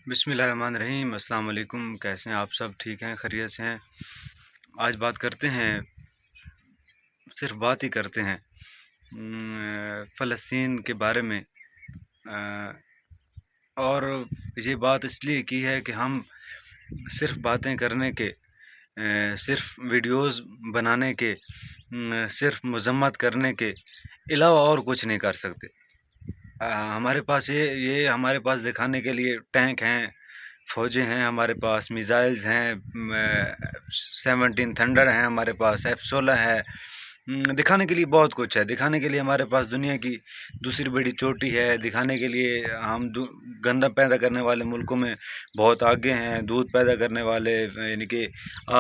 بسم اللہ الرحمن الرحیم۔ السلام علیکم، کیسے ہیں آپ؟ سب ٹھیک ہیں، خیریت سے ہیں؟ آج بات کرتے ہیں، صرف بات ہی کرتے ہیں فلسطین کے بارے میں۔ اور یہ بات اس لیے کی ہے کہ ہم صرف باتیں کرنے کے، صرف ویڈیوز بنانے کے، صرف مذمت کرنے کے علاوہ اور کچھ نہیں کر سکتے۔ ہمارے پاس یہ ہمارے پاس دکھانے کے لیے ٹینک ہیں، فوجیں ہیں، ہمارے پاس میزائلز ہیں، 17 تھنڈر ہیں، ہمارے پاس F-16 ہے۔ دکھانے کے لیے بہت کچھ ہے، دکھانے کے لیے ہمارے پاس دنیا کی دوسری بڑی چوٹی ہے، دکھانے کے لیے ہم گندم پیدا کرنے والے ملکوں میں بہت آگے ہیں، دودھ پیدا کرنے والے، یعنی کہ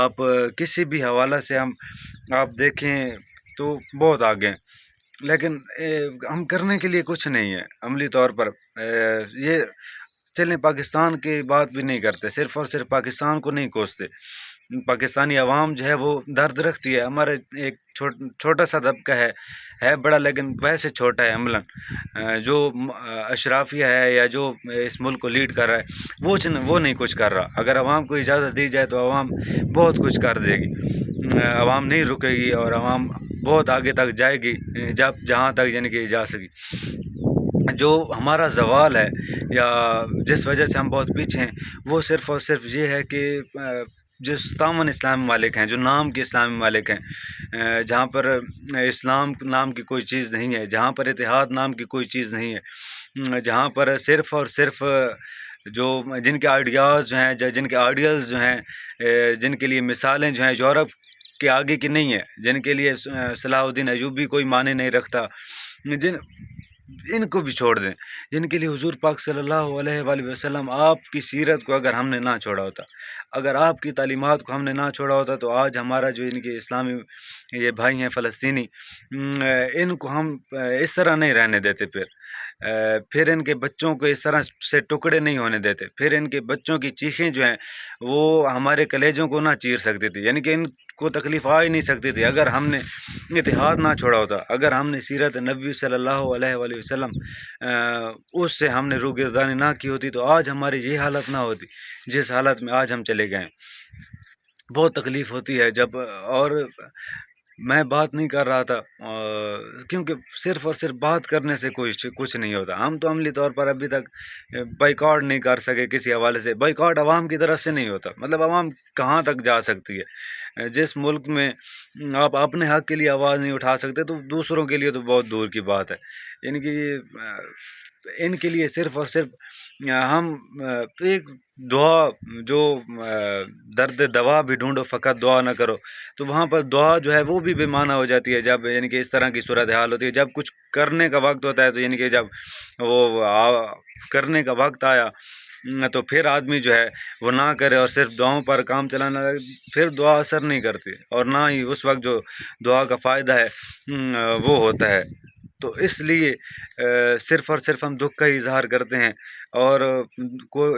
آپ کسی بھی حوالہ سے آپ دیکھیں تو بہت آگے ہیں۔ لیکن ہم کرنے کے لیے کچھ نہیں ہے عملی طور پر۔ یہ چلیں پاکستان کی بات بھی نہیں کرتے، صرف اور صرف پاکستان کو نہیں کوستے۔ پاکستانی عوام جو ہے وہ درد رکھتی ہے، ہمارے ایک چھوٹا سا طبقہ ہے بڑا، لیکن ویسے چھوٹا ہے عملاً۔ جو اشرافیہ ہے یا جو اس ملک کو لیڈ کر رہا ہے وہ نہیں کچھ کر رہا۔ اگر عوام کو اجازت دی جائے تو عوام بہت کچھ کر دے گی، عوام نہیں رکے گی اور عوام بہت آگے تک جائے گی، جہاں تک یعنی کہ جا سکی۔ جو ہمارا زوال ہے یا جس وجہ سے ہم بہت پیچھے ہیں، وہ صرف اور صرف یہ ہے کہ جو 57 اسلامی ممالک ہیں، جو نام کے اسلامی ممالک ہیں، جہاں پر اسلام نام کی کوئی چیز نہیں ہے، جہاں پر اتحاد نام کی کوئی چیز نہیں ہے، جہاں پر صرف اور صرف جن کے آئیڈیاز جو ہیں، جن کے آئیڈیلز جو ہیں، جن کے لیے مثالیں جو ہیں یورپ کے آگے کی نہیں ہے، جن کے لیے صلاح الدین ایوبی کوئی معنی نہیں رکھتا، ان کو بھی چھوڑ دیں، جن کے لیے حضور پاک صلی اللہ علیہ وآلہ وسلم آپ کی سیرت کو اگر ہم نے نہ چھوڑا ہوتا، اگر آپ کی تعلیمات کو ہم نے نہ چھوڑا ہوتا، تو آج ہمارا جو ان کے اسلامی یہ بھائی ہیں فلسطینی، ان کو ہم اس طرح نہیں رہنے دیتے، پھر ان کے بچوں کو اس طرح سے ٹکڑے نہیں ہونے دیتے، پھر ان کے بچوں کی چیخیں جو ہیں وہ ہمارے کلیجوں کو نہ چیر سکتی تھی، یعنی کہ ان کو تکلیف آ ہی نہیں سکتی تھی اگر ہم نے اتحاد نہ چھوڑا ہوتا، اگر ہم نے سیرت نبوی صلی اللہ علیہ وآلہ وسلم اس سے ہم نے روگردانی نہ کی ہوتی، تو آج ہماری یہ حالت نہ ہوتی جس حالت میں آج ہم چلے گئے ہیں۔ بہت تکلیف ہوتی ہے جب، اور میں بات نہیں کر رہا تھا کیونکہ صرف اور صرف بات کرنے سے کچھ نہیں ہوتا۔ ہم تو عملی طور پر ابھی تک بائیکاٹ نہیں کر سکے کسی حوالے سے، بائیکاٹ عوام کی طرف سے نہیں ہوتا، مطلب عوام کہاں تک جا سکتی ہے؟ جس ملک میں آپ اپنے حق کے لیے آواز نہیں اٹھا سکتے تو دوسروں کے لیے تو بہت دور کی بات ہے، یعنی کہ ان کے لیے صرف اور صرف ہم ایک دعا، جو درد دوا بھی ڈھونڈو فقط دعا نہ کرو، تو وہاں پر دعا جو ہے وہ بھی بے معنی ہو جاتی ہے جب یعنی کہ اس طرح کی صورتحال ہوتی ہے۔ جب کچھ کرنے کا وقت ہوتا ہے تو یعنی کہ جب وہ کرنے کا وقت آیا تو پھر آدمی جو ہے وہ نہ کرے اور صرف دعاؤں پر کام چلانا لگے، پھر دعا اثر نہیں کرتی، اور نہ ہی اس وقت جو دعا کا فائدہ ہے وہ ہوتا ہے۔ تو اس لیے صرف اور صرف ہم دکھ کا ہی اظہار کرتے ہیں، اور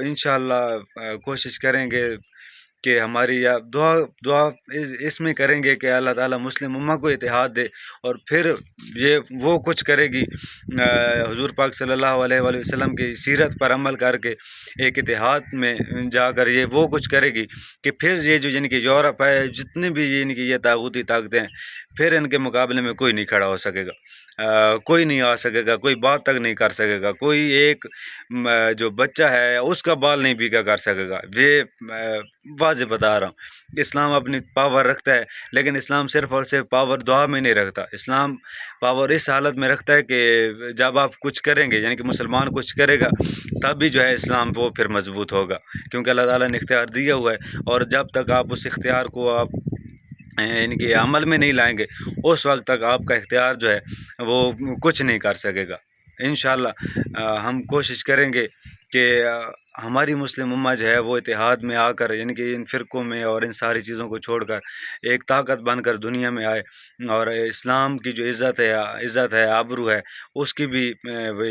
انشاءاللہ کوشش کریں گے کہ ہماری دعا اس میں کریں گے کہ اللہ تعالیٰ مسلم امہ کو اتحاد دے، اور پھر وہ کچھ کرے گی حضور پاک صلی اللہ علیہ وآلہ وسلم کی سیرت پر عمل کر کے ایک اتحاد میں جا کر وہ کچھ کرے گی کہ پھر یہ جو یعنی کہ یورپ ہے، جتنے بھی یعنی کہ یہ طاغوتی طاقتیں ہیں، پھر ان کے مقابلے میں کوئی نہیں کھڑا ہو سکے گا، کوئی نہیں آ سکے گا، کوئی بات تک نہیں کر سکے گا، کوئی ایک جو بچہ ہے اس کا بال نہیں بھیگا کر سکے گا۔ یہ واضح بتا رہا ہوں، اسلام اپنی پاور رکھتا ہے، لیکن اسلام صرف اور صرف پاور دعا میں نہیں رکھتا، اسلام پاور اس حالت میں رکھتا ہے کہ جب آپ کچھ کریں گے، یعنی کہ مسلمان کچھ کرے گا، تب بھی جو ہے اسلام وہ پھر مضبوط ہوگا، کیونکہ اللہ تعالیٰ نے اختیار دیا ہوا ہے، اور جب تک آپ اس اختیار کو یعنی کہ عمل میں نہیں لائیں گے، اس وقت تک آپ کا اختیار جو ہے وہ کچھ نہیں کر سکے گا۔ انشاءاللہ ہم کوشش کریں گے کہ ہماری مسلم امہ جو ہے وہ اتحاد میں آ کر، یعنی کہ ان فرقوں میں اور ان ساری چیزوں کو چھوڑ کر ایک طاقت بن کر دنیا میں آئے، اور اسلام کی جو عزت ہے آبرو ہے، اس کی بھی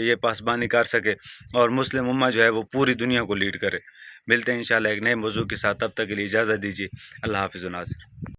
یہ پاسبانی کر سکے، اور مسلم امہ جو ہے وہ پوری دنیا کو لیڈ کرے۔ ملتے ہیں انشاءاللہ ایک نئے موضوع کے ساتھ، تب تک کے لیے اجازت دیجیے۔ اللہ حافظ و ناصر۔